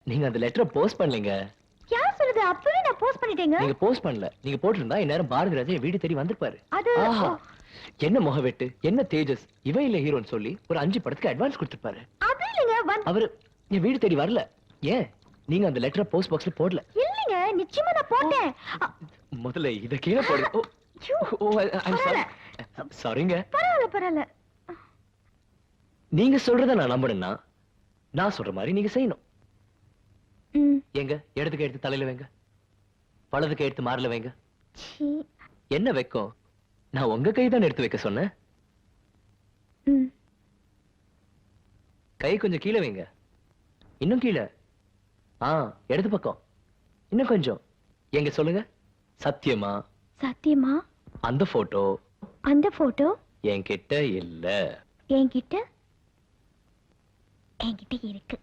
நீங்க அந்த லெட்டரை போஸ்ட் பண்ணலீங்க. யார் சொல்லுது? அப்பவே நான் போஸ்ட் பண்ணிட்டேங்க. நீங்க போஸ்ட் பண்ணல. நீங்க போட்டிருந்தா இந்நேரம் பாரதி ராஜா வீடு தேடி வந்திருப்பாரு. அது என்ன முகவெட்டு, என்ன தேஜஸ், இவன் இல்ல ஹீரோன்னு சொல்லி ஒரு 5 படத்துக்கு அட்வான்ஸ் கொடுத்திருப்பாரு. அது இல்லைங்க. அவரு என் வீடு தேடி வரல. ஏன் நீங்க அந்த லெட்டரை போஸ்ட் பாக்ஸ்ல போடல? இல்லைங்க, நிச்சயமா நான் போட்டேன். முதல்ல இத கீழே போடு. சாரிங்க. பரவாயில்ல. நீங்க சொல்றத நான் நம்பணும்னா நான் சொல்ற மாதிரி நீங்க செய்யணும். எங்க இடத்துக்கு எடுத்து தலையில வைங்க, பழதுக்கு எடுத்து மாறல வைங்க. என்ன வைக்கும்? நான் உங்க கை தான் எடுத்து வைக்க சொன்னேன். கை கொஞ்சம் கீழே வைங்க. இன்னும் கீழே. இடது பக்கம். இன்னும் கொஞ்சம். எங்க சொல்லுங்க. சத்தியமா? சத்தியமா? அந்த போட்டோ என்கிட்ட இல்ல. என்கிட்ட இருக்கு.